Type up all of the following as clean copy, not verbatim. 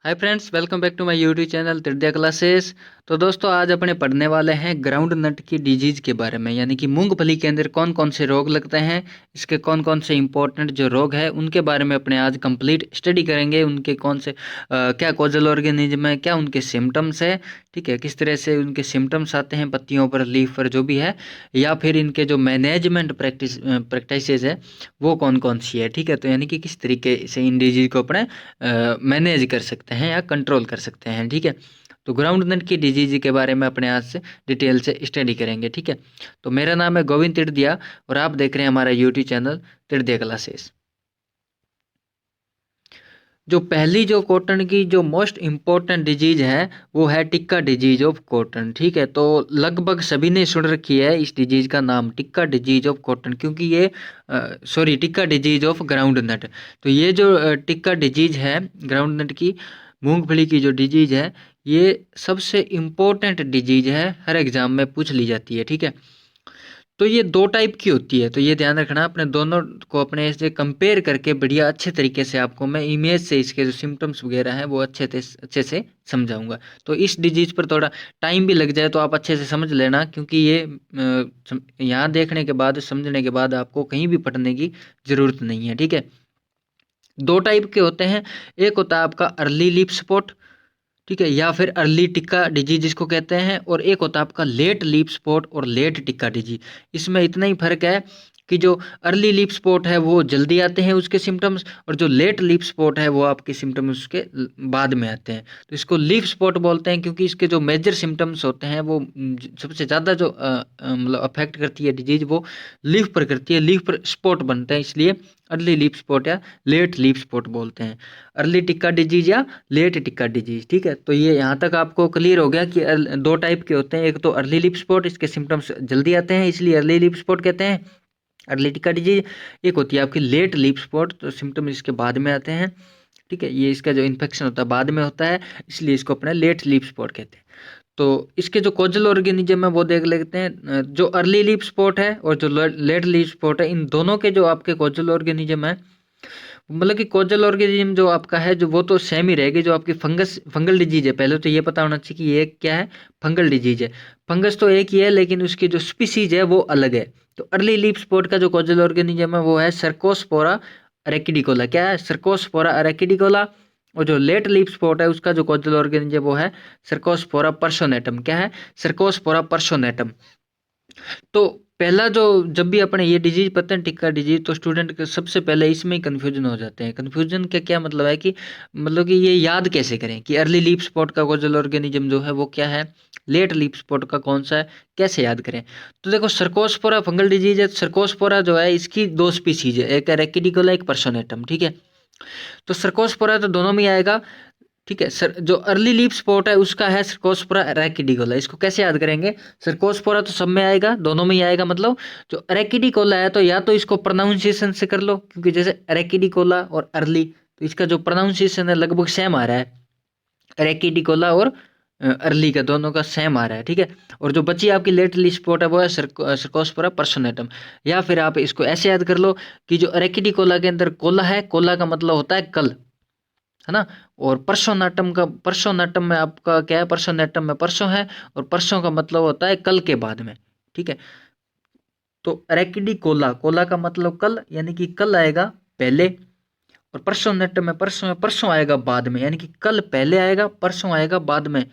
Hi friends, welcome back to my YouTube channel Tridya classes. तो दोस्तों, आज अपने पढ़ने वाले हैं ग्राउंड नट की डिजीज के बारे में, यानी कि मूंगफली के अंदर कौन कौन से रोग लगते हैं, इसके कौन कौन से इंपॉर्टेंट जो रोग है उनके बारे में अपने आज कंप्लीट स्टडी करेंगे। उनके कौन से क्या कॉजल ऑर्गेनिज्म है, क्या उनके सिम्टम्स है, ठीक है, किस तरह से उनके सिम्टम्स आते हैं पत्तियों पर, लीफ पर, जो भी है, या फिर इनके जो मैनेजमेंट प्रैक्टिसेस है वो कौन कौन सी है, ठीक है। तो यानी कि किस तरीके से इन डिजीज को अपने मैनेज कर सकते हैं या कंट्रोल कर सकते हैं, ठीक है। तो ग्राउंड नट की डिजीज के बारे में अपने आज से डिटेल से स्टडी करेंगे, ठीक है। तो मेरा नाम है गोविंद तिड़दिया और आप देख रहे हैं हमारा यूट्यूब चैनल तिड़दिया क्लासेस। जो पहली जो कॉटन की जो मोस्ट इम्पोर्टेंट डिजीज है वो है टिक्का डिजीज ऑफ कॉटन, ठीक है। तो लगभग सभी ने सुन रखी है इस डिजीज का नाम, टिक्का डिजीज ऑफ कॉटन, क्योंकि ये tikka disease of groundnut. तो ये जो टिक्का डिजीज है ग्राउंड नट की, मूंगफली की जो डिजीज है, ये सबसे इम्पोर्टेंट डिजीज है, हर एग्जाम में पूछ ली जाती है, ठीक है। तो ये दो टाइप की होती है, तो ये ध्यान रखना। अपने दोनों को अपने से कंपेयर करके बढ़िया अच्छे तरीके से आपको मैं इमेज से इसके जो सिम्टम्स वगैरह हैं वो अच्छे से समझाऊंगा। तो इस डिजीज पर थोड़ा टाइम भी लग जाए तो आप अच्छे से समझ लेना, क्योंकि ये यहाँ देखने के बाद, समझने के बाद आपको कहीं भी पढ़ने की ज़रूरत नहीं है, ठीक है। दो टाइप के होते हैं, एक होता है आपका अर्ली लिप स्पॉट, ठीक है, या फिर अर्ली टिक्का डिजीज जिसको कहते हैं, और एक होता है आपका लेट लीप स्पॉट और लेट टिक्का डिजीज। इसमें इतना ही फर्क है कि जो अर्ली लीप स्पॉट है वो जल्दी आते हैं उसके सिम्टम्स, और जो लेट लीप स्पॉट है वो आपके सिम्टम्स उसके बाद में आते हैं। तो इसको लीफ स्पॉट बोलते हैं, क्योंकि इसके जो मेजर सिम्टम्स होते हैं वो सबसे ज़्यादा जो मतलब अफेक्ट करती है डिजीज वो लीफ पर करती है, लीफ पर स्पॉट बनते हैं, इसलिए अर्ली लीप स्पॉट या लेट लीप स्पॉट बोलते हैं। अर्ली टिक्का डिजीज या लेट टिक्का डिजीज, ठीक है। तो ये यहाँ तक आपको क्लियर हो गया कि दो टाइप के होते हैं, एक तो अर्ली लिप स्पॉट, इसके सिम्टम्स जल्दी आते हैं इसलिए अर्ली लिप स्पॉट कहते हैं, अर्ली टिक्का डिजीज। एक होती है आपकी लेट लिप स्पॉट, तो सिम्टम इसके बाद में आते हैं, ठीक है। ये इसका जो इन्फेक्शन होता है बाद में होता है, इसलिए इसको अपने लेट लिप स्पॉट कहते हैं। तो इसके जो कोजल ऑर्गेनिज्म है वो देख लेते हैं। जो अर्ली लीफ स्पॉट है और जो लेट लीफ स्पॉट है, इन दोनों के जो आपके कोजल ऑर्गेनिज्म है, मतलब कि कोजल ऑर्गेनिज्म जो आपका है जो वो तो सेम ही रहेगी। जो आपकी फंगल डिजीज है, पहले तो ये पता होना चाहिए कि ये क्या है, फंगल डिजीज है। फंगस तो एक ही है लेकिन उसकी जो स्पीसीज है वो अलग है। तो अर्ली लीफ स्पॉट का जो कोजल ऑर्गेनिज्म है वो है सर्कोस्पोरा अरेकिडिकोला, क्या है, सर्कोस्पोरा अरेकिडिकोला। और जो लेट लीफ स्पॉट है उसका जो कोजल ऑर्गेनिज्म वो है सर्कोस्पोरा पर्सोनेटम, क्या है, सर्कोस्पोरा पर्सोनेटम। तो पहला जो, जब भी अपने ये डिजीज पता है टिक्का डिजीज, तो स्टूडेंट के सबसे पहले इसमें ही कन्फ्यूजन हो जाते हैं। कन्फ्यूजन का क्या मतलब है कि मतलब कि ये याद कैसे करें कि अर्ली लीफ स्पॉट का कोजल ऑर्गेनिज्म जो है वो क्या है, लेट लीफ स्पॉट का कौन सा है, कैसे याद करें। तो देखो, सर्कोस्पोरा फंगल डिजीज है। सर्कोस्पोरा जो है इसकी दो स्पीसीज है, एक है रेकिडिकोला, एक पर्सोनेटम, ठीक है। तो सर्कोस्पोरा तो दोनों में आएगा, ठीक है। सर, जो अर्ली लीफ स्पॉट है उसका है सर्कोस्पोरा रैकिडिकोला। इसको कैसे याद करेंगे, सर्कोस्पोरा तो सब में आएगा, दोनों में ही आएगा। मतलब जो रैकिडिकोला है तो या तो इसको प्रोनाउंसिएशन से कर लो, क्योंकि जैसे रैकिडिकोला और अर्ली, तो इसका जो प्रोनाउंसिएशन है लगभग सेम आ रहा है, रैकिडिकोला और अर्ली का दोनों का सेम आ रहा है, ठीक है। और जो बची आपकी लेट लीफ स्पॉट है वो है सर्कोस्पोरा पर्सोनेटम। या फिर आप इसको ऐसे याद कर लो कि जो रैकिडिकोला के अंदर कोला है, कोला का मतलब होता है कल, है ना। और परसोनाटम में आपका क्या है, परसोनेटम में परसों है, और परसों का मतलब होता है कल के बाद में, ठीक है। तो रेकिडी कोला, कोला का मतलब कल, यानी कि कल आएगा पहले, और परसोनेटम में परसों है, परसों आएगा बाद में, यानी कि कल पहले आएगा, परसों आएगा बाद में।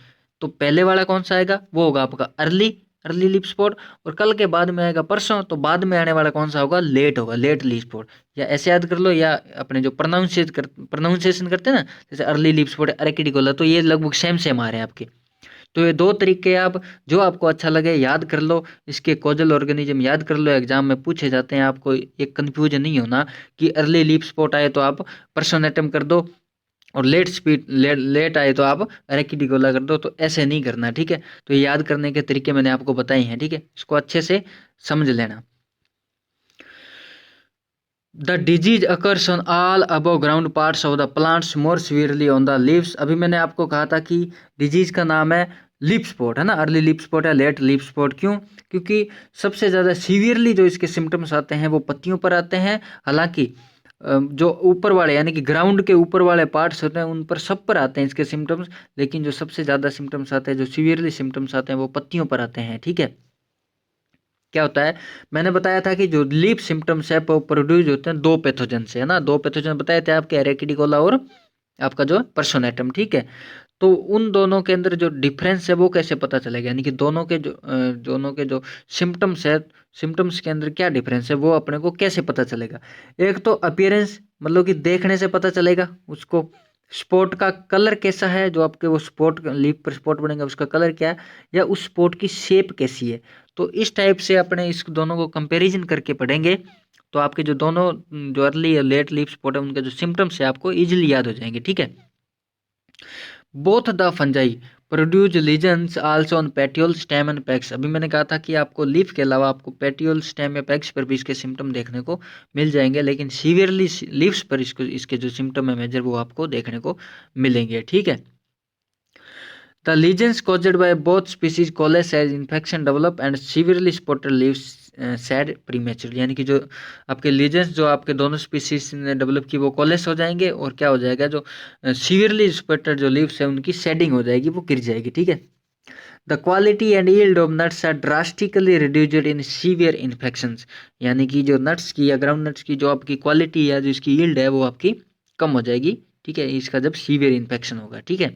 तो पहले वाला कौन सा आएगा, वो होगा आपका अर्ली, अर्ली लीफ स्पॉट। और कल के बाद में आएगा परसों, तो बाद में आने वाला कौन सा होगा, लेट होगा, लेट लीफ स्पॉट। या ऐसे याद कर लो, या अपने जो प्रोनाउंसिएशन करते हैं ना, जैसे अर्ली लीफ स्पॉट, अरेकिडिकोला, तो ये लगभग सेम सेम आ रहे हैं आपके। तो ये दो तरीके, आप जो आपको अच्छा लगे याद कर लो, इसके कोजल ऑर्गेनिज्म याद कर लो, एग्जाम में पूछे जाते हैं। आपको एक कन्फ्यूजन नहीं होना कि अर्ली लीफ स्पॉट आए तो आप पर्सोनेटम कर दो, और लेट आए तो आप रेकिडिकोला कर दो, तो ऐसे नहीं करना, ठीक है। तो ये याद करने के तरीके मैंने आपको बताए हैं, ठीक है, इसको अच्छे से समझ लेना। The disease occurs on all above ground parts of the plants, more severely on the leaves. अभी मैंने आपको कहा था कि डिजीज का नाम है लीफ स्पॉट, है ना, अर्ली लीफ स्पॉट है, लेट लीफ स्पॉट। क्यों, क्योंकि सबसे ज़्यादा सीवियरली जो इसके सिम्टम्स आते हैं वो पत्तियों पर आते हैं। हालांकि जो ऊपर वाले यानी कि ग्राउंड के ऊपर वाले पार्ट्स होते हैं उन पर सब पर आते हैं इसके सिम्टम्स, लेकिन जो सबसे ज़्यादा सिम्टम्स आते हैं, जो सीवियरली सिम्टम्स आते हैं वो पत्तियों पर आते हैं। ठीक है, क्या होता है, मैंने बताया था कि जो लीफ सिम्टम्स है वो प्रोड्यूस होते हैं 2 पैथोजन से, है ना। 2 पैथोजन बताए थे आपके, एरेकिडिकोला और आपका जो पर्सोनेटम। ठीक है, तो उन दोनों के अंदर जो डिफरेंस है वो कैसे पता चलेगा, यानी कि दोनों के जो सिम्टम्स है, सिम्टम्स के अंदर क्या डिफरेंस है वो अपने को कैसे पता चलेगा। एक तो अपीयरेंस, मतलब कि देखने से पता चलेगा उसको। स्पॉट का कलर कैसा है, जो आपके वो स्पॉट लीफ पर स्पॉट बनेगा उसका कलर क्या है, या उस स्पॉट की शेप कैसी है। तो इस टाइप से अपने इस दोनों को कंपैरिजन करके पढ़ेंगे, तो आपके जो दोनों जो अर्ली या लेट लीफ स्पॉट है उनके जो सिम्टम्स है आपको इजीली याद हो जाएंगे। ठीक है, both the fungi produce lesions also on petiole stem and PACS. अभी मैंने कहा था कि आपको लीफ के अलावा आपको पेटियोल स्टेम या पैक्स पर भी इसके सिम्टम देखने को मिल जाएंगे, लेकिन सीवियरली लीव्स पर इसके जो सिम्टम है मेजर वो आपको देखने को मिलेंगे। ठीक है, the lesions caused by both species coalesce as infection develop and severely spotted leaves shed premature, यानी कि जो आपके लीजेंस जो आपके दोनों स्पीसीज ने डेवलप की वो कोलेस हो जाएंगे, और क्या हो जाएगा, जो सीवियरली स्पॉटेड जो लीव्स है उनकी शेडिंग हो जाएगी, वो गिर जाएगी। ठीक है, the quality and yield of nuts are drastically reduced in severe infections, यानी कि जो नट्स की या ग्राउंड नट्स की जो आपकी क्वालिटी है, जो इसकी यील्ड है वो आपकी कम हो जाएगी। ठीक है, इसका जब सीवियर इन्फेक्शन होगा। ठीक है,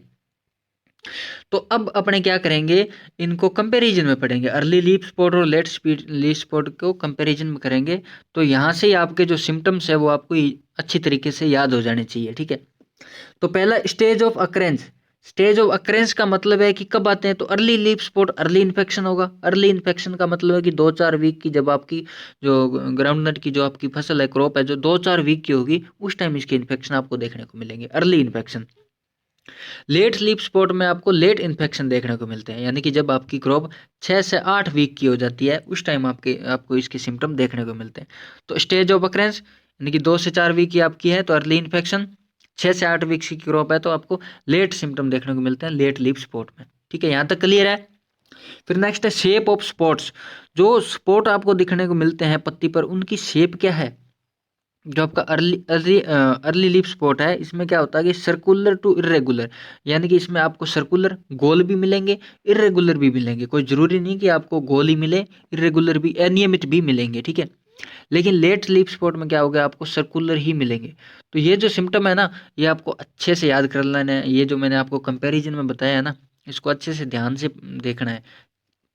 तो अब अपने क्या करेंगे, इनको कंपैरिजन में पढ़ेंगे, अर्ली लीफ स्पॉट और लेट स्पीड लीफ स्पॉट को कंपैरिजन में करेंगे। तो यहाँ से ही आपके जो सिम्टम्स है वो आपको अच्छी तरीके से याद हो जाने चाहिए। ठीक है, तो पहला stage of occurrences. Stage of occurrences का मतलब है कि कब आते हैं, तो early leaf spot early infection होगा। अर्ली इन्फेक्शन का मतलब है कि 2-4 वीक की जब आपकी जो ग्राउंड नट की जो आपकी फसल है, क्रॉप है, जो 2-4 वीक की होगी, उस टाइम इसके इन्फेक्शन आपको देखने को मिलेंगे, early infection. Late leaf spot में आपको लेट इन्फेक्शन देखने को मिलते हैं, यानी कि जब आपकी क्रॉप 6 से 8 वीक की हो जाती है उस टाइम आपको इसके सिम्टम देखने को मिलते हैं। तो स्टेज ऑफ अक्रेंस यानी कि 2 से 4 वीक की आपकी है तो अर्ली इन्फेक्शन, 6 से 8 वीक की क्रॉप है तो आपको लेट सिम्टम देखने को मिलते हैं लेट लीफ स्पॉट में। ठीक है, यहाँ तक क्लियर है। फिर नेक्स्ट है शेप ऑफ स्पॉट्स। जो स्पॉट आपको दिखने को मिलते हैं पत्ती पर, उनकी शेप क्या है। जो आपका early early early leaf spot है, इसमें क्या होता है कि सर्कुलर टू इरेगुलर, यानी कि इसमें आपको सर्कुलर गोल भी मिलेंगे, इरेगुलर भी मिलेंगे। कोई ज़रूरी नहीं कि आपको गोल ही मिले, इरेगुलर भी अनियमित भी मिलेंगे। ठीक है, लेकिन लेट लीफ स्पॉट में क्या होगा, आपको सर्कुलर ही मिलेंगे। तो ये जो सिम्टम है ना, ये आपको अच्छे से याद कर लेना है। ये जो मैंने आपको कंपैरिजन में बताया है ना, इसको अच्छे से ध्यान से देखना है।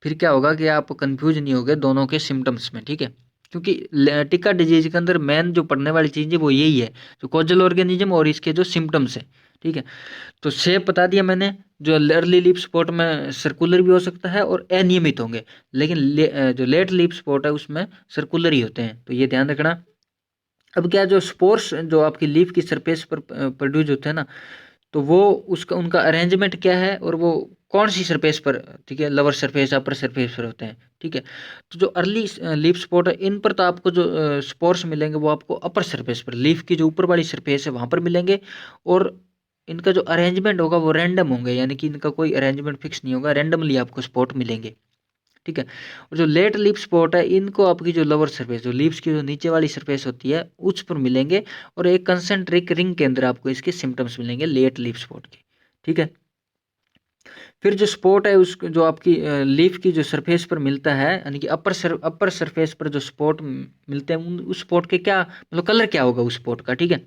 फिर क्या होगा कि आप कंफ्यूज नहीं होगे दोनों के सिम्टम्स में। ठीक है, क्योंकि टिका डिजीज के अंदर मेन जो पढ़ने वाली चीज़ है वो यही है, जो कोजल ऑर्गेनिज्म और इसके जो सिम्टम्स है। ठीक है, तो शेप बता दिया मैंने, जो अर्ली लीफ स्पॉट में सर्कुलर भी हो सकता है और अनियमित होंगे, लेकिन जो लेट लीफ स्पॉट है उसमें सर्कुलर ही होते हैं, तो ये ध्यान रखना। अब क्या, जो स्पोर्स जो आपकी लीफ की सरफेस पर प्रोड्यूस होते हैं ना, तो वो उसका उनका अरेंजमेंट क्या है और वो कौन सी सरफेस पर, ठीक है, लोअर सरफेस अपर सरफेस पर होते हैं। ठीक है, तो जो अर्ली लीफ स्पॉट है इन पर तो आपको जो स्पोर्स मिलेंगे वो आपको अपर सरफेस पर, लीफ की जो ऊपर वाली सरफेस है वहाँ पर मिलेंगे, और इनका जो अरेंजमेंट होगा वो रैंडम होंगे, यानी कि इनका कोई अरेंजमेंट फिक्स नहीं होगा, रैंडमली आपको स्पॉट मिलेंगे। ठीक है, और जो लेट लीफ स्पॉट है इनको आपकी जो लोअर सरफेस, जो लीव्स की जो नीचे वाली सरफेस होती है उस पर मिलेंगे, और एक कंसेंट्रिक रिंग के अंदर आपको इसके सिम्टम्स मिलेंगे लेट लीफ स्पॉट के। ठीक है, फिर जो स्पॉट है उस जो आपकी लीफ की जो सरफेस पर मिलता है, यानी कि अपर सरफेस पर जो स्पॉट मिलते हैं उस स्पॉट के क्या मतलब कलर क्या होगा उस स्पॉट का। ठीक है,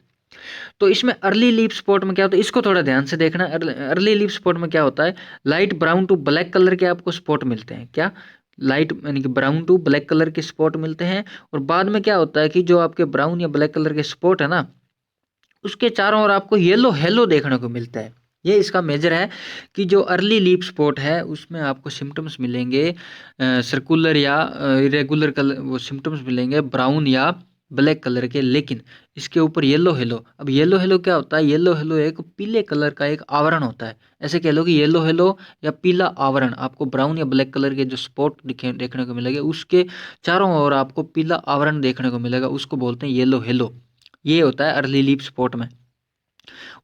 तो इसमें अर्ली लीफ स्पॉट में क्या होता है, इसको थोड़ा ध्यान से देखना। अर्ली लीफ स्पॉट में क्या होता है, light brown to black colour के आपको स्पॉट मिलते हैं। क्या, लाइट यानी कि ब्राउन टू ब्लैक कलर के स्पॉट मिलते हैं, और बाद में क्या होता है कि जो आपके ब्राउन या ब्लैक कलर के स्पॉट है ना, उसके चारों ओर आपको येलो हेलो देखने को मिलता है। ये इसका मेजर है कि जो अर्ली लीफ स्पॉट है उसमें आपको सिम्टम्स मिलेंगे सर्कुलर या इरेगुलर कलर, वो सिम्टम्स मिलेंगे ब्राउन या ब्लैक कलर के, लेकिन इसके ऊपर येलो हेलो। अब येलो हेलो क्या होता है, येलो हेलो एक पीले कलर का एक आवरण होता है। ऐसे कह लो कि येलो हेलो या पीला आवरण आपको ब्राउन या ब्लैक कलर के जो स्पॉट देखने को मिलेंगे उसके चारों ओर आपको पीला आवरण देखने को मिलेगा, उसको बोलते हैं येलो हेलो। ये होता है अर्ली लीफ स्पॉट में।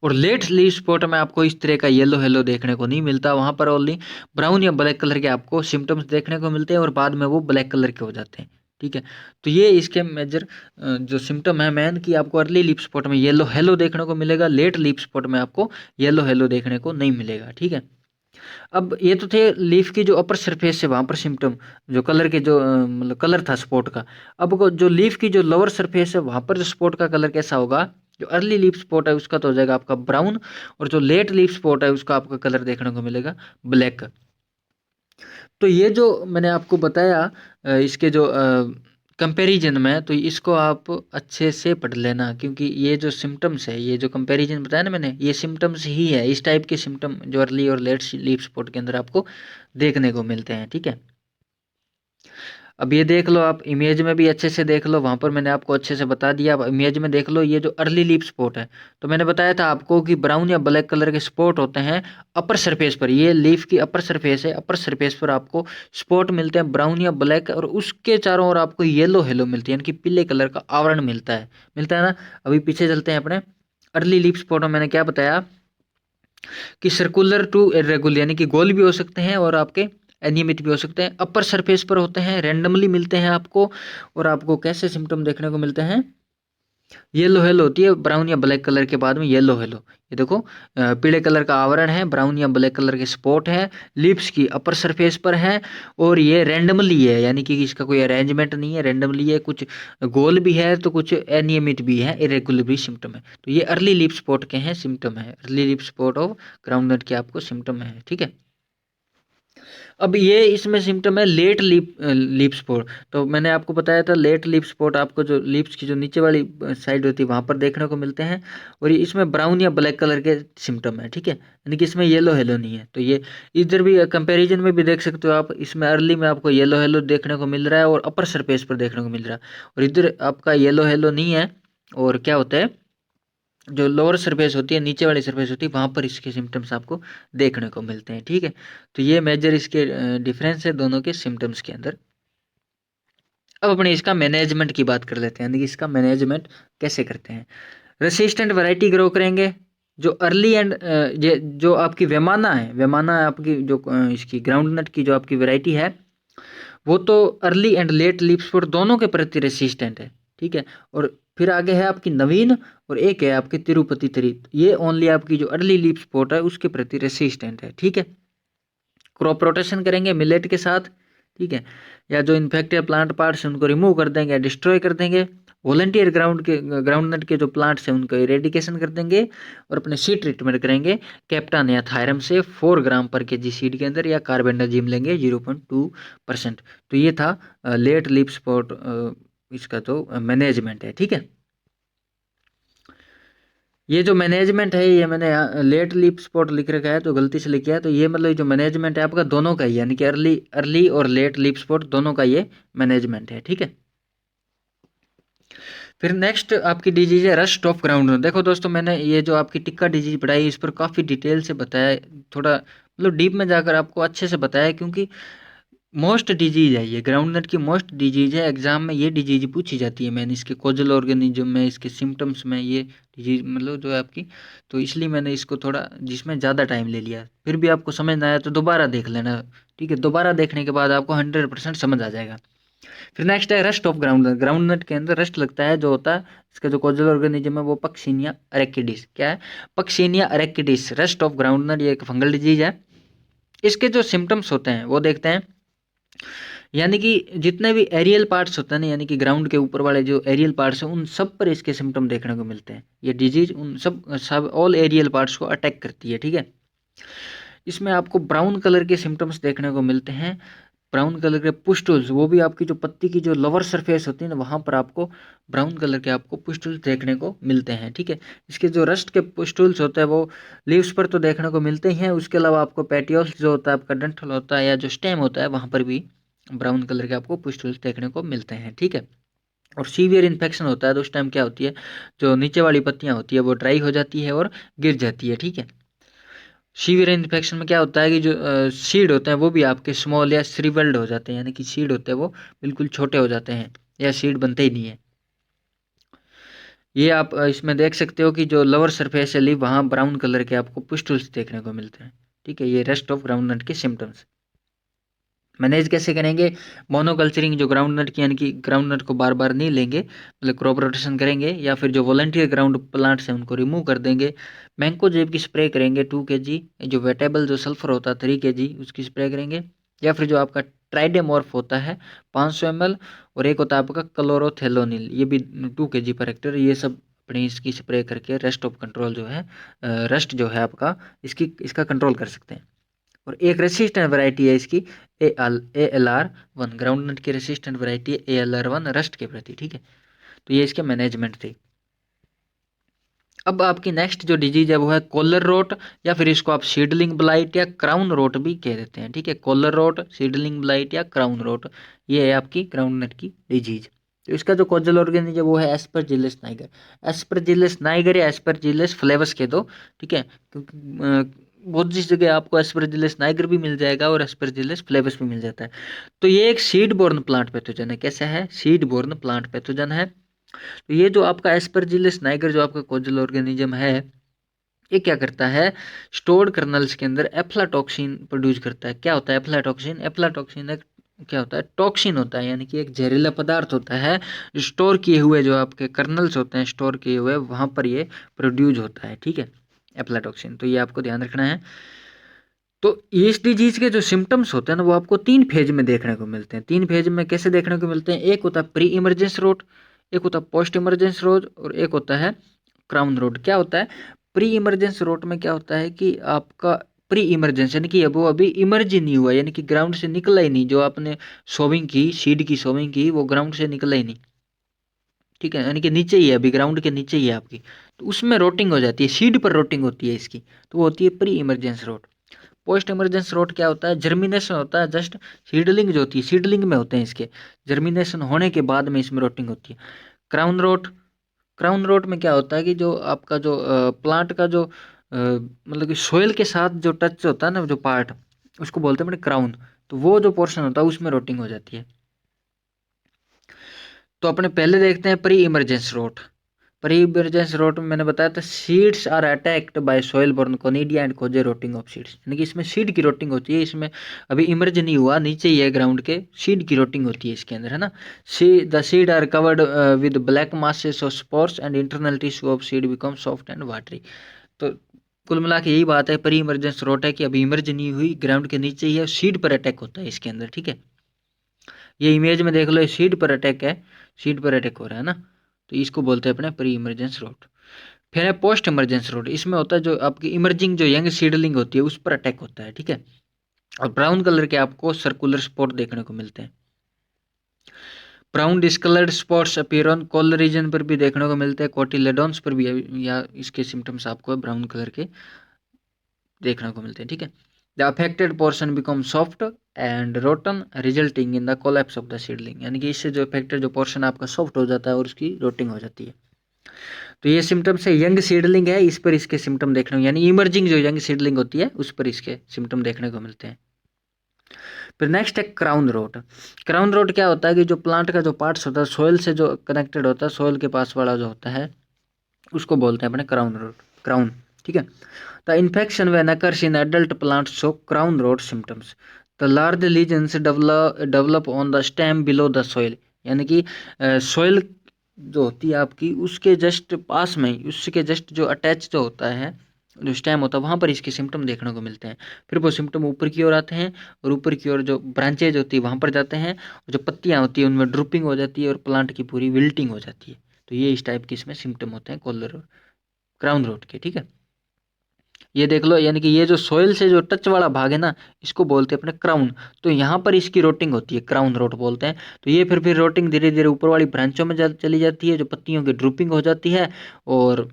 और लेट लीफ स्पॉट में आपको इस तरह का येलो हेलो देखने को नहीं मिलता, वहाँ पर ओनली ब्राउन या ब्लैक कलर के आपको सिम्टम्स देखने को मिलते हैं, और बाद में वो ब्लैक कलर के हो जाते हैं। ठीक है। तो ये इसके मेजर जो सिम्टम है मेन, कि आपको अर्ली लीफ स्पॉट में येलो हेलो देखने को मिलेगा, लेट लीफ स्पॉट में आपको येलो हेलो देखने को नहीं मिलेगा। ठीक है। अब ये तो थे लीफ की जो अपर सरफेस है वहाँ पर सिम्टम, जो कलर के जो मतलब कलर था स्पॉट का। अब जो लीफ की जो लोअर सरफेस है वहाँ पर जो स्पॉट का कलर कैसा होगा, जो अर्ली लीफ स्पॉट है उसका तो हो जाएगा आपका ब्राउन, और जो लेट लीफ स्पॉट है उसका आपका कलर देखने को मिलेगा ब्लैक। तो ये जो मैंने आपको बताया इसके जो कंपैरिजन में, तो इसको आप अच्छे से पढ़ लेना, क्योंकि ये जो सिम्टम्स है, ये जो कंपैरिजन बताया ना मैंने, ये सिम्टम्स ही है, इस टाइप के सिम्टम जो अर्ली और लेट लीफ स्पॉट के अंदर आपको देखने को मिलते हैं। ठीक है। अब ये देख लो, आप इमेज में भी अच्छे से देख लो, वहाँ पर मैंने आपको अच्छे से बता दिया। अब इमेज में देख लो, ये जो अर्ली लीफ स्पॉट है, तो मैंने बताया था आपको कि ब्राउन या ब्लैक कलर के स्पॉट होते हैं अपर सरफेस पर। ये लीफ की अपर सरफेस है, अपर सरफेस पर आपको स्पॉट मिलते हैं ब्राउन या ब्लैक, और उसके चारों ओर आपको येलो हेलो मिलती है, यानी कि पीले कलर का आवरण मिलता है ना। अभी पीछे चलते हैं अपने अर्ली लीफ स्पॉट में। मैंने क्या बताया कि सर्कुलर टू इरेगुलर, यानी कि गोल भी हो सकते हैं और आपके अनियमित भी हो सकते हैं, अपर सरफेस पर होते हैं, रैंडमली मिलते हैं आपको, और आपको कैसे सिम्टम देखने को मिलते हैं, येलो हेलो होती है ब्राउन या ब्लैक कलर के बाद में येलो हेलो। ये देखो पीले कलर का आवरण है, ब्राउन या ब्लैक कलर के स्पॉट है, लिप्स की अपर सरफेस पर है, और ये रैंडमली है, यानी कि इसका कोई अरेंजमेंट नहीं है, रैंडमली है, कुछ गोल भी है तो कुछ अनियमित भी है, इरेगुलर भी सिम्टम है। तो ये अर्ली लिप स्पॉट के हैं सिम्टम है, early lip spot of groundnut के आपको सिम्टम है। ठीक है। अब ये इसमें सिम्टम है लेट लिप स्पॉट। तो मैंने आपको बताया था लेट लिप स्पॉट आपको जो लिप्स की जो नीचे वाली साइड होती है वहाँ पर देखने को मिलते हैं, और ये इसमें ब्राउन या ब्लैक कलर के सिम्टम है। ठीक है। यानी कि इसमें येलो हेलो नहीं है। तो ये इधर भी कंपैरिजन में भी देख सकते हो आप, इसमें अर्ली में आपको येलो हेलो देखने को मिल रहा है और अपर सरफेस पर देखने को मिल रहा है, और इधर आपका येलो हेलो नहीं है। और क्या होता है, जो लोअर सरफेस होती है, नीचे वाली सरफेस होती है, वहाँ पर इसके सिम्टम्स आपको देखने को मिलते हैं। ठीक है। तो ये मेजर इसके डिफरेंस है दोनों के सिम्टम्स के अंदर। अब अपने इसका मैनेजमेंट की बात कर लेते हैं, यानी कि इसका मैनेजमेंट कैसे करते हैं। रेसिस्टेंट वैरायटी ग्रो करेंगे। जो अर्ली एंड ये जो आपकी वेमाना है, वेमाना आपकी जो इसकी ग्राउंड नट की जो आपकी वैरायटी है, वो तो early and let leaf spot दोनों के प्रति रेसिस्टेंट है। ठीक है। और फिर आगे है आपकी नवीन, और एक है आपकी तिरुपति तरीत, ये ओनली आपकी जो अर्ली लीफ स्पॉट है उसके प्रति रेसिस्टेंट है। ठीक है। क्रॉप रोटेशन करेंगे मिलेट के साथ। ठीक है। या जो इन्फेक्टेड प्लांट पार्ट्स हैं उनको रिमूव कर देंगे, डिस्ट्रॉय कर देंगे। वॉलंटियर ग्राउंड नट के जो प्लांट्स हैं उनको इरेडिकेशन कर देंगे, और अपने सीड ट्रीटमेंट करेंगे कैप्टान या थायरम से 4 ग्राम पर केजी सीड के अंदर, या कार्बेंडाजिम लेंगे 0.2%। तो ये था लेट लीफ स्पॉट इसका तो मैनेजमेंट है। ठीक है। ये जो मैनेजमेंट है, ये मैंने लेट लीप स्पॉट लिख रखा है तो गलती से लिखा है, तो ये मतलब जो मैनेजमेंट है आपका दोनों का ही, यानी कि अर्ली अर्ली और लेट लीप स्पॉट दोनों का ये मैनेजमेंट है। ठीक है। फिर नेक्स्ट आपकी डिजीज है रस्ट ऑफ ग्राउंड। देखो दोस्तों, मैंने ये जो आपकी टिक्का डिजीज पढ़ाई इस पर काफ़ी डिटेल से बताया, थोड़ा मतलब डीप में जाकर आपको अच्छे से बताया, क्योंकि मोस्ट डिजीज है ये, ग्राउंड नट की मोस्ट डिजीज है। एग्जाम में ये डिजीज पूछी जाती है, मैंने इसके कोजल ऑर्गेनिज्म में, इसके सिम्टम्स में ये डिजीज मतलब जो है आपकी, तो इसलिए मैंने इसको थोड़ा जिसमें ज़्यादा टाइम ले लिया। फिर भी आपको समझ ना आया तो दोबारा देख लेना। ठीक है। दोबारा देखने के बाद आपको 100% समझ आ जाएगा। फिर नेक्स्ट है rust of groundnut. Groundnut के अंदर रस्ट लगता है, जो होता है इसका जो कोजल ऑर्गेनिज्म है वो पक्सीनिया अरेक्टिडिस। क्या है? Puccinia arachidis, rust of groundnut, ये एक फंगल डिजीज है। इसके जो सिम्टम्स होते हैं वो देखते हैं, यानी कि जितने भी एरियल पार्ट्स होते हैं ना, यानी कि ग्राउंड के ऊपर वाले जो एरियल पार्ट्स हैं उन सब पर इसके सिम्टम देखने को मिलते हैं। ये डिजीज उन सब सब ऑल एरियल पार्ट्स को अटैक करती है। ठीक है। इसमें आपको ब्राउन कलर के सिम्टम्स देखने को मिलते हैं, ब्राउन कलर के पुस्टुल्स, वो भी आपकी जो पत्ती की जो लोअर सरफेस होती है ना वहाँ पर आपको ब्राउन कलर के आपको पुस्टुल्स देखने को मिलते हैं। ठीक है। इसके जो रस्ट के पुस्टुल्स होते हैं वो लीव्स पर तो देखने को मिलते ही हैं, उसके अलावा आपको पेटियोल्स जो होता है आपका डंठल होता है या जो स्टेम होता है वहाँ पर भी ब्राउन कलर के आपको पुस्टुल्स देखने को मिलते हैं। ठीक है। और सीवियर इन्फेक्शन होता है तो उस टाइम क्या होती है, जो नीचे वाली पत्तियाँ होती है वो ड्राई हो जाती है और गिर जाती है। ठीक है। सीवियर इन्फेक्शन में क्या होता है कि जो सीड होते हैं वो भी आपके स्मॉल या श्रिवल्ड हो जाते हैं, यानी कि सीड होते हैं वो बिल्कुल छोटे हो जाते हैं, या सीड बनते ही नहीं है। ये आप इसमें देख सकते हो कि जो लोअर सरफेस है लीफ, वहाँ ब्राउन कलर के आपको पुस्टुल्स देखने को मिलते हैं। ठीक है। ये रेस्ट ऑफ ग्राउंड नट के सिम्टम्स। मैनेज कैसे करेंगे? मोनोकल्चरिंग जो ग्राउंड नट की, यानी कि ग्राउंड नट को बार बार नहीं लेंगे, मतलब क्रॉप रोटेशन करेंगे, या फिर जो वॉलंटियर ग्राउंड प्लांट्स हैं उनको रिमूव कर देंगे। मैंकोजेब की स्प्रे करेंगे 2 kg, जो वेटेबल जो सल्फर होता है 3 kg उसकी स्प्रे करेंगे। या फिर जो आपका ट्राइडेमॉर्फ होता है 500 ml, और एक होता है आपका क्लोरोथेलोनिल, ये भी 2 kg पर हेक्टेयर। ये सब अपनी इसकी स्प्रे करके रेस्ट ऑफ कंट्रोल जो है, रस्ट जो है आपका, इसका कंट्रोल कर सकते हैं। और एक रेसिस्टेंट वैरायटी है इसकी, ALR1, ग्राउंड नट की रेसिस्टेंट वैरायटी है ALR1 रस्ट के प्रति, ठीक है। तो ये इसके मैनेजमेंट थी। अब आपकी नेक्स्ट जो डिजीज है वो है कॉलर रोट, या फिर इसको आप सीडलिंग ब्लाइट या क्राउन रोट भी कह देते हैं, ठीक है। कॉलर रोट, सीडलिंग ब्लाइट या क्राउन रोट, ये है आपकी ग्राउंड नट की डिजीज। तो इसका जो कॉजल ऑर्गेनिज्म वो है एस्परजिलस नाइगर। एस्परजिलस नाइगर या एस्परजिलस फ्लेवस कह दो, ठीक है, क्योंकि बहुत सी जगह आपको एस्परजिलस नाइगर भी मिल जाएगा और एस्परजिलस फ्लेवस भी मिल जाता है। तो ये एक सीड बोर्न प्लांट पैथोजन है। कैसा है? सीड बोर्न प्लांट पैथोजन है। तो ये जो आपका एस्परजिलस नाइगर जो आपका कोजल ऑर्गेनिज्म है, ये क्या करता है? स्टोर्ड कर्नल्स के अंदर एफ्लाटॉक्सिन प्रोड्यूस करता है। क्या होता है एफ्लाटॉक्सिन? एफ्लाटॉक्सिन एक क्या होता है? टॉक्सिन होता है, यानी कि एक जहरीला पदार्थ होता है जो स्टोर किए हुए जो आपके कर्नल्स होते हैं, स्टोर किए हुए, वहाँ पर ये प्रोड्यूस होता है, ठीक है, एफ्लाटॉक्सिन। तो ये आपको ध्यान रखना है। तो इस डिजीज के जो सिम्टम्स होते हैं ना, वो आपको 3 फेज में देखने को मिलते हैं। 3 फेज में कैसे देखने को मिलते हैं? एक होता है प्री इमरजेंस रोड, एक होता है पोस्ट इमरजेंस रोड, और एक होता है क्राउन रोड। क्या होता है प्री इमरजेंस रोड में? क्या होता है कि आपका प्री इमरजेंस यानी कि अब वो अभी इमर्ज ही नहीं हुआ, यानी कि ग्राउंड से निकला ही नहीं। जो आपने सोविंग की, सीड की सोविंग की, वो ग्राउंड से निकला ही नहीं, ठीक है, यानी कि नीचे ही है, अभी ग्राउंड के नीचे ही है आपकी। तो उसमें रोटिंग हो जाती है, सीड पर रोटिंग होती है इसकी, तो वो होती है pre emergence rot. Post emergence rot क्या होता है? जर्मिनेशन होता है, जस्ट सीडलिंग जो होती है, सीडलिंग में होते हैं इसके, जर्मिनेशन होने के बाद में इसमें रोटिंग होती है। क्राउन रोट, क्राउन रोट में क्या होता है कि जो आपका जो प्लांट का जो मतलब कि सोयल के साथ जो टच होता है ना, जो पार्ट, उसको बोलते हैं अपने क्राउन। तो वो जो पोर्शन होता है उसमें रोटिंग हो जाती है। तो अपने पहले देखते हैं pre emergence rot. Pre emergence rot में मैंने बताया था seeds are attacked by soil borne conidia and causes rotting of seeds, यानी कि इसमें सीड की रोटिंग होती है। इसमें अभी इमर्ज नहीं हुआ, नीचे ही है ग्राउंड के, सीड की रोटिंग होती है इसके अंदर, है ना। The seed are covered with black masses of spores and internal tissue of seed become soft and watery. तो कुल मिला के यही बात है, प्री इमरजेंस रोट है कि अभी इमर्ज नहीं हुई, ग्राउंड के नीचे ही है, सीड पर अटैक होता है इसके अंदर, ठीक है। ये इमेज में देख लो, ये सीड पर अटैक है, सीड पर अटैक हो रहा है ना। तो इसको बोलते हैं अपने प्री इमरजेंस रोट। फिर है पोस्ट इमरजेंस रोट। इसमें होता है जो आपकी इमर्जिंग जो यंग सीडलिंग होती है उस पर अटैक होता है, ठीक है। और ब्राउन कलर के आपको सर्कुलर स्पॉट देखने को मिलते हैं। Brown discoloured spots appear on collar region पर भी देखने को मिलते हैं, कोटिलेडोन्स पर भी, या इसके सिम्टम्स आपको ब्राउन कलर के देखने को मिलते हैं, ठीक है। The affected portion become soft and rotten resulting in the collapse of the seedling, यानी कि इससे जो अफेक्टेड जो पोर्शन आपका सॉफ्ट हो जाता है और उसकी रोटिंग हो जाती है। तो ये सिम्टम्स है, यंग सीडलिंग है, इस पर इसके सिम्टम देखने को, यानी इमर्जिंग जो यंग सीडलिंग होती है उस पर इसके सिम्टम देखने को मिलते हैं। फिर नेक्स्ट है क्राउन रोट। क्राउन रोट क्या होता है कि जो प्लांट का जो पार्ट्स होता है सॉइल से जो कनेक्टेड होता है, सॉइल के पास वाला जो होता है उसको बोलते हैं अपने क्राउन रोट, क्राउन, ठीक है। The infection when occurs in adult plants show crown rot symptoms. The large lesions develop on the stem below the soil, यानी कि सॉइल जो होती है आपकी उसके जस्ट पास में, उसके जस्ट जो अटैच जो होता है, जो स्टेम होता है, वहाँ पर इसके सिम्टम देखने को मिलते हैं। फिर वो सिम्टम ऊपर की ओर आते हैं, और ऊपर की ओर जो ब्रांचेज होती है वहाँ पर जाते हैं, और जो पत्तियाँ होती है उनमें ड्रूपिंग हो जाती है और प्लांट की पूरी विल्टिंग हो जाती है। तो ये इस टाइप के इसमें सिम्टम होते हैं कॉलर क्राउन रोट के, ठीक है। ये देख लो, यानी कि ये जो सोइल से जो टच वाला भाग है ना, इसको बोलते हैं अपने क्राउन। तो यहाँ पर इसकी रोटिंग होती है, क्राउन रोट बोलते हैं। तो ये फिर रोटिंग धीरे धीरे ऊपर वाली ब्रांचों में चली जाती है, जो पत्तियों की ड्रूपिंग हो जाती है, और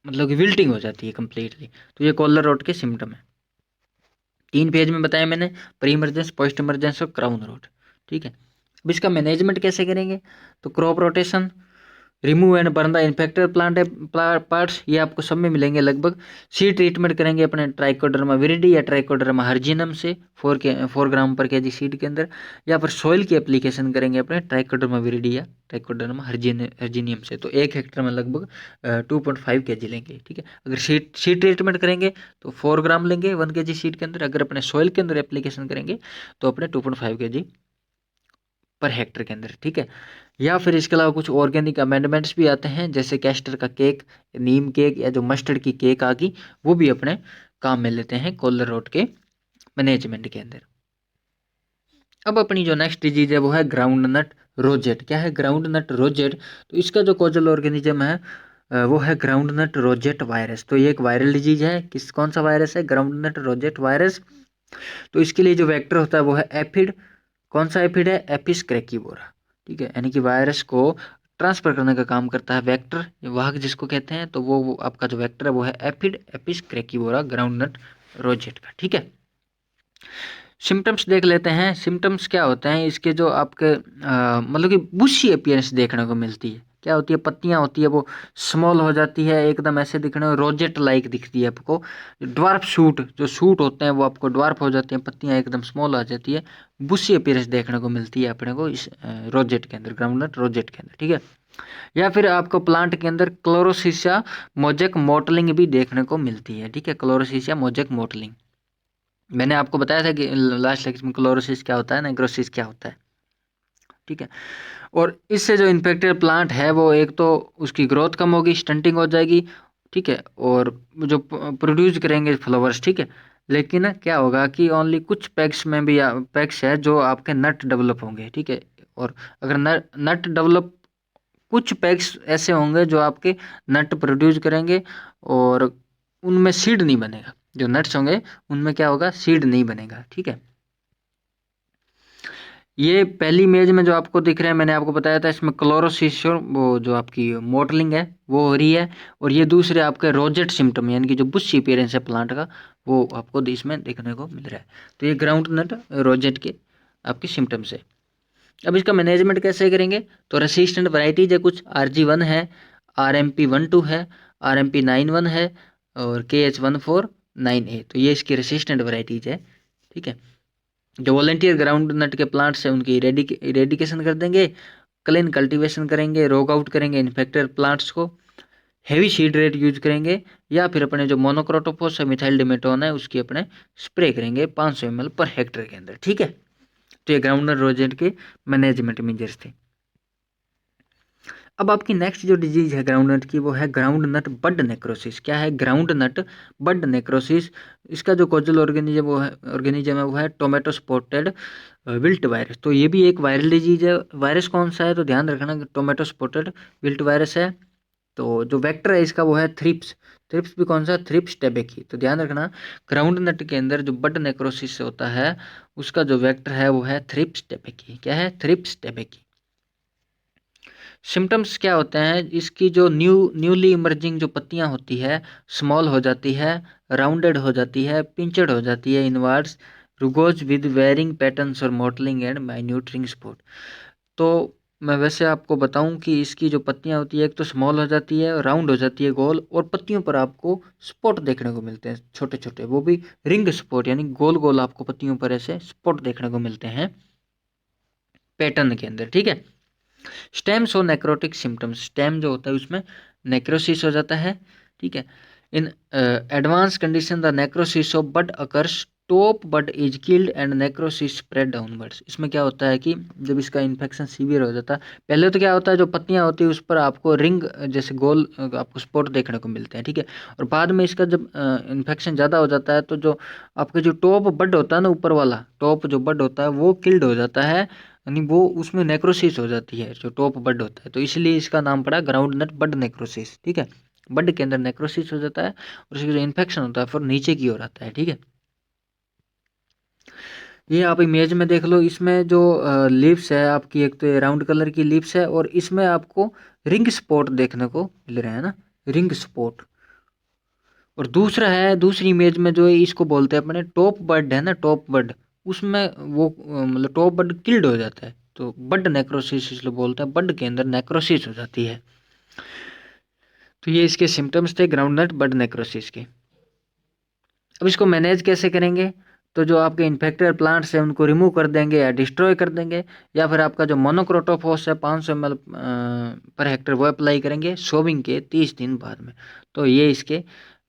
मतलब कि विल्टिंग हो जाती है कम्प्लीटली। तो ये कॉलर रोट के सिम्टम है। 3 पेज में बताया मैंने, प्री इमरजेंस, पोस्ट इमरजेंस और क्राउन रोट, ठीक है। अब इसका मैनेजमेंट कैसे करेंगे? तो crop rotation, remove and burn the infected plant parts, ये आपको सब में मिलेंगे लगभग। सीड ट्रीटमेंट करेंगे अपने ट्राइकोडर्मा विरिडी या ट्राइकोडर्मा हर्जिनम से 4 ग्राम पर केजी सीड के अंदर, या फिर सॉइल की एप्लीकेशन करेंगे अपने ट्राइकोडर्मा विरिडी या ट्राइकोडर्मा हर्जिनियम से, तो 1 हेक्टेयर में लगभग 2.5 केजी लेंगे। ठीक है, अगर सीड ट्रीटमेंट करेंगे तो 4 ग्राम लेंगे 1 केजी सीड के अंदर, अगर अपने सॉइल के अंदर एप्लीकेशन करेंगे तो अपने 2.5 केजी पर हेक्टर के अंदर। ठीक है, या फिर इसके अलावा कुछ ऑर्गेनिक अमेंडमेंट्स भी आते हैं, जैसे कैस्टर का केक, नीम केक या जो मस्टर्ड की केक आ गई, वो भी अपने काम में लेते हैं कोलर रोड के मैनेजमेंट के अंदर। अब अपनी जो नेक्स्ट डिजीज है वो है ग्राउंड नट रोजेट। क्या है ग्राउंड नट रोजेट? तो इसका जो कॉजल ऑर्गेनिज्म है वो है ग्राउंड नट रोजेट वायरस। तो ये एक वायरल डिजीज है। कौन सा वायरस है? Groundnut rosette virus. तो इसके लिए जो वेक्टर होता है वो है एफिड। कौन सा एफिड है? एपिस क्रेकीबोरा। ठीक है, यानी कि वायरस को ट्रांसफर करने का काम करता है वेक्टर, वाहक जिसको कहते हैं। तो वो आपका जो वेक्टर है वो है aphid Aphis craccivora groundnut rosette का। ठीक है, सिम्टम्स देख लेते हैं। सिम्टम्स क्या होते हैं इसके? जो आपके मतलब कि बुशी अपीयरेंस देखने को मिलती है। क्या होती है? पत्तियां होती है वो स्मॉल हो जाती है, एकदम ऐसे दिखने में रोजेट लाइक दिखती है आपको। ड्वार्फ शूट, जो शूट होते हैं वो आपको ड्वार्फ हो जाते हैं, पत्तियां एकदम स्मॉल आ जाती है। बुशी अपीयरेंस देखने को मिलती है अपने को इस रोजेट के अंदर, ग्राउंडनट रोजेट के अंदर। ठीक है, या फिर आपको प्लांट के अंदर क्लोरोसिसिया मोजेक मोटलिंग भी देखने को मिलती है। ठीक है, क्लोरोसिसिया मोजेक मोटलिंग मैंने आपको बताया था कि लास्ट लेक्चर में क्लोरोसिस क्या होता है, नेक्रोसिस क्या होता है। ठीक है, और इससे जो इन्फेक्टेड प्लांट है वो एक तो उसकी ग्रोथ कम होगी, स्टंटिंग हो जाएगी। ठीक है, और जो प्रोड्यूस करेंगे फ्लावर्स। ठीक है, लेकिन क्या होगा कि ओनली कुछ पैक्स में भी पैक्स है जो आपके नट डेवलप होंगे। ठीक है, और अगर नट डेवलप, कुछ पैक्स ऐसे होंगे जो आपके नट प्रोड्यूस करेंगे और उनमें सीड नहीं बनेगा। जो नट्स होंगे उनमें क्या होगा? सीड नहीं बनेगा। ठीक है, ये पहली इमेज में जो आपको दिख रहा है मैंने आपको बताया था, इसमें क्लोरोसिस वो जो आपकी मॉडलिंग है वो हो रही है, और ये दूसरे आपके रोजेट सिम्टम यानी कि जो बुशी अपीयरेंस है प्लांट का वो आपको इसमें देखने को मिल रहा है। तो ये ग्राउंड नट रोजेट के आपके सिम्टम्स है। अब इसका मैनेजमेंट कैसे करेंगे? तो रेसिस्टेंट वैरायटीज है कुछ, RG1 है, RMP12 है, RMP91 है, और KH1409A। तो ये इसकी रेसिस्टेंट वैरायटीज है। ठीक है, जो वॉलंटियर ग्राउंड नट के प्लांट्स हैं उनकी इरेडिकेशन कर देंगे, क्लीन कल्टीवेशन करेंगे, रोग आउट करेंगे इन्फेक्टेड प्लांट्स को, हैवी सीड रेट यूज करेंगे, या फिर अपने जो मोनोक्रोटोफॉस है मिथाइल डिमेटोन है उसकी अपने स्प्रे करेंगे 500 ml पर हेक्टेयर के अंदर। ठीक है, तो ये ग्राउंड नट रोजेट के मैनेजमेंट मेजर्स थे। अब आपकी नेक्स्ट जो डिजीज है ग्राउंड नट की वो है ग्राउंड नट बड नेक्रोसिस। क्या है? ग्राउंड नट बड नेक्रोसिस। इसका जो कोजल ऑर्गेनिज्म है वो है टोमेटो स्पॉटेड विल्ट वायरस। तो ये भी एक वायरल डिजीज है। वायरस कौन सा है? तो ध्यान रखना टोमेटो स्पॉटेड विल्ट वायरस है। तो जो वेक्टर है इसका वो है थ्रिप्स। थ्रिप्स भी कौन सा? थ्रिप्स टेबेकी। तो ध्यान रखना ग्राउंड नट के अंदर जो बड नेक्रोसिस होता है उसका जो वेक्टर है वो है थ्रिप्स टेबेकी। क्या है? थ्रिप्स टेबेकी। सिम्टम्स क्या होते हैं इसकी? जो न्यूली इमर्जिंग जो पत्तियां होती है स्मॉल हो जाती है, राउंडेड हो जाती है, पिंचड हो जाती है इनवर्ड्स, रुगोज विद वेरिंग पैटर्न्स और mottling and minute ring spot. तो मैं वैसे आपको बताऊं कि इसकी जो पत्तियां होती है एक तो स्मॉल हो जाती है, राउंड हो जाती है गोल, और पत्तियों पर आपको स्पॉट देखने को मिलते हैं छोटे छोटे, वो भी रिंग स्पॉट यानी गोल गोल आपको पत्तियों पर ऐसे स्पॉट देखने को मिलते हैं पैटर्न के अंदर। ठीक है, स्टेम्स और नेक्रोटिक सिम्टम्स। स्टेम जो होता है उसमें नेक्रोसिस हो जाता है। ठीक है, in advance condition the necrosis of bud occurs, top bud is killed and necrosis spread downwards. इसमें क्या होता है कि जब इसका इन्फेक्शन सीवियर हो जाता है, पहले तो क्या होता है जो पत्तियां होती है उस पर आपको रिंग जैसे गोल आपको स्पॉट देखने को मिलते हैं। ठीक है, और बाद में इसका जब इन्फेक्शन ज़्यादा हो जाता है तो जो आपका जो टॉप बड होता है ना, ऊपर वाला टॉप जो बड होता है वो किल्ड हो जाता है, यानी वो उसमें नेक्रोसिस हो जाती है जो टॉप बड होता है। तो इसलिए इसका नाम पड़ा ग्राउंड नट बड नेक्रोसिस। ठीक है, बड के अंदर नेक्रोसिस हो जाता है और उसका जो इन्फेक्शन होता है फिर नीचे की ओर आता है। ठीक है, ये आप इमेज में देख लो, इसमें जो लीव्स है आपकी, एक तो ये राउंड कलर की लीव्स है और इसमें आपको रिंग स्पॉट देखने को मिल रहे हैं ना, रिंग स्पॉट। और दूसरा है, दूसरी इमेज में जो है इसको बोलते हैं अपने टॉप बड है ना, टॉप बड, उसमें वो मतलब टॉप बड किल्ड हो जाता है। तो बड नेक्रोसिस इसलिए बोलते हैं, बड के अंदर नेक्रोसिस हो जाती है। तो ये इसके सिम्टम्स थे ग्राउंडनट बड नेक्रोसिस के। अब इसको मैनेज कैसे करेंगे, तो जो आपके इन्फेक्टेड प्लांट्स हैं उनको रिमूव कर देंगे या डिस्ट्रॉय कर देंगे, या फिर आपका जो मोनोक्रोटोफॉस है 500 ml पर हेक्टर वो अप्लाई करेंगे सोविंग के 30 दिन बाद में। तो ये इसके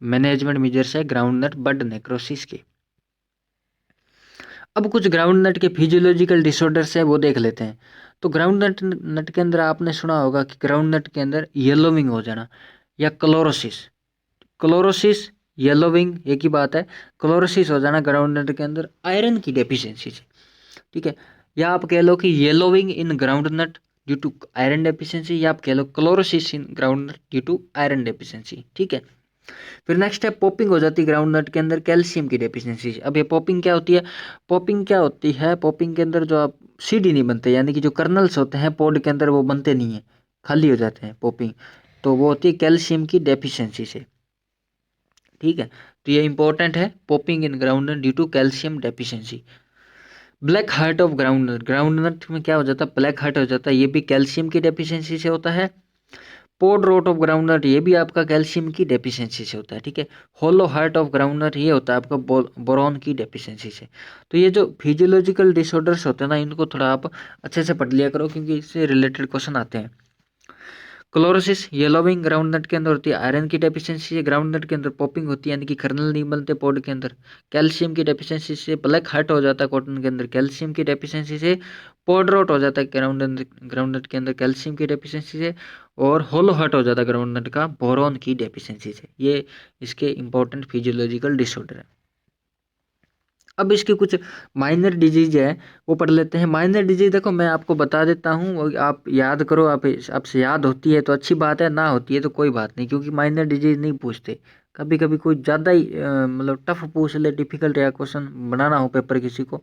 मैनेजमेंट मेजर्स है ग्राउंडनट बड नेक्रोसिस के। अब कुछ ग्राउंडनट के फिजियोलॉजिकल डिसऑर्डर्स है वो देख लेते हैं। तो ग्राउंडनट नट के अंदर आपने सुना होगा कि ग्राउंडनट के अंदर येलोविंग हो जाना या क्लोरोसिस। क्लोरोसिस येलोविंग एक ही बात है। क्लोरोसिस हो जाना ग्राउंडनट के अंदर आयरन की डेफिशिएंसी से, ठीक है। या आप कह लो कि yellowing in groundnut due to iron deficiency, या आप कह लो chlorosis in groundnut due to iron deficiency, ठीक है। फिर नेक्स्ट है पॉपिंग हो जाती है ग्राउंडनट के अंदर कैल्शियम की डेफिशिएंसी से। अब ये पॉपिंग क्या होती है, पॉपिंग क्या होती है, पॉपिंग के अंदर जो आप सीडी नहीं बनते, यानी कि जो कर्नल्स होते हैं पॉड के अंदर वो बनते नहीं है, खाली हो जाते हैं पॉपिंग, तो वो होती है कैल्शियम की डेफिशिएंसी से, ठीक है। तो ये इंपॉर्टेंट है, popping in groundnut due to calcium deficiency. Black heart of groundnut, groundnut में क्या हो जाता है, ब्लैक हार्ट हो जाता है, ये भी कैल्शियम की डेफिशिएंसी से होता है। पोड रोट ऑफ ग्राउंडनट, ये भी आपका कैल्शियम की डेफिशिएंसी से होता है, ठीक है। होलो हार्ट ऑफ ग्राउंडनट ये होता है आपका बोरॉन की डेफिशिएंसी से। तो ये जो फिजियोलॉजिकल डिसऑर्डर्स होते हैं ना, इनको थोड़ा आप अच्छे से पढ़ लिया करो क्योंकि इससे रिलेटेड क्वेश्चन आते हैं। क्लोरोसिस येलोविंग ग्राउंडनट के अंदर होती है, आयरन की डेफिशिएंसी से ग्राउंडनट के अंदर पॉपिंग होती है, यानी कि कर्नल नहीं बनते पॉड के अंदर। कैल्शियम की डेफिशिएंसी से ब्लैक हार्ट हो जाता है कॉटन के अंदर, कैल्शियम की डेफिशिएंसी से पॉड रॉट हो जाता है ग्राउंडनट के अंदर कैल्शियम की डेफिशिएंसी से, और होलो हार्ट हो जाता है ग्राउंडनट का बोरॉन की डेफिशिएंसी से। ये इसके इंपॉर्टेंट फिजियोलॉजिकल डिसऑर्डर है। अब इसकी कुछ माइनर डिजीज है वो पढ़ लेते हैं। माइनर डिजीज देखो मैं आपको बता देता हूँ, वो आप याद करो, आपसे याद होती है तो अच्छी बात है, ना होती है तो कोई बात नहीं, क्योंकि माइनर डिजीज नहीं पूछते। कभी कभी कोई ज़्यादा ही मतलब टफ पूछ ले, डिफिकल्ट या क्वेश्चन बनाना हो पेपर किसी को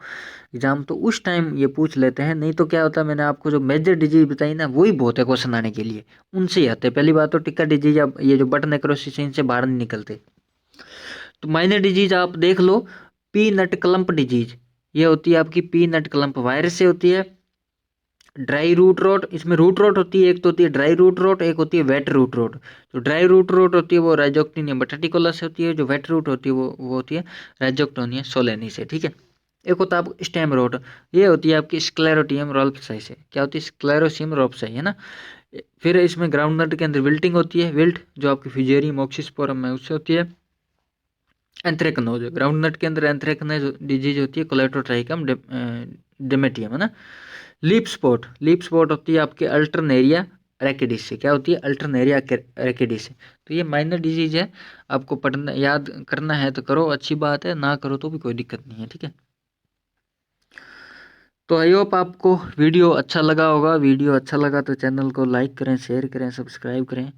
एग्जाम, तो उस टाइम ये पूछ लेते हैं। नहीं तो क्या होता है, मैंने आपको जो मेजर डिजीज बताई ना वही बहुत है क्वेश्चन आने के लिए, उनसे ही आते हैं। पहली बात तो टिक्का डिजीज, अब ये जो बट नेक्रोसिस इनसे बाहर नहीं निकलते। तो माइनर डिजीज आप देख लो, पी नट क्लम्प डिजीज, ये होती है आपकी पी नट क्लम्प वायरस से होती है। ड्राई रूट रोट, इसमें रूट रोट होती है, एक तो होती है ड्राई रूट रोट, एक होती है वेट रूट रोट। जो ड्राई रूट रोट होती है वो राइजोक्टिनियम बटाटिकोला से होती है, जो वेट रूट होती है वो होती है राइजोक्टोनियम सोलेनी से, ठीक है। एक होता है आपको स्टेम रोट, ये होती है आपकी स्क्लेरोटियम रोल्फसाई से। क्या होती है, स्क्लेरोसियम रोल्फसाई, है ना। फिर इसमें ग्राउंडनट के अंदर विल्टिंग होती है, विल्ट जो आपकी फ्यूजेरियम ऑक्सीस्पोरम है उससे होती है। एंथ्रेक्नोज, ग्राउंडनट के अंदर एंथ्रेक्नोज डिजीज होती है, कोलेटोट्राइकम डेमेटियम, है ना। लीप स्पॉट होती है आपके अल्टरनेरिया रैकेडिस से। क्या होती है, अल्टरनेरिया रैकेडिस से। तो ये माइनर डिजीज है, आपको पढ़ना याद करना है तो करो, अच्छी बात है, ना करो तो भी कोई दिक्कत नहीं है, ठीक है। तो आई होप आपको वीडियो अच्छा लगा होगा। वीडियो अच्छा लगा तो चैनल को लाइक करें, शेयर करें, सब्सक्राइब करें।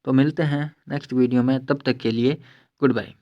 तो मिलते हैं नेक्स्ट वीडियो में, तब तक के लिए गुड बाय।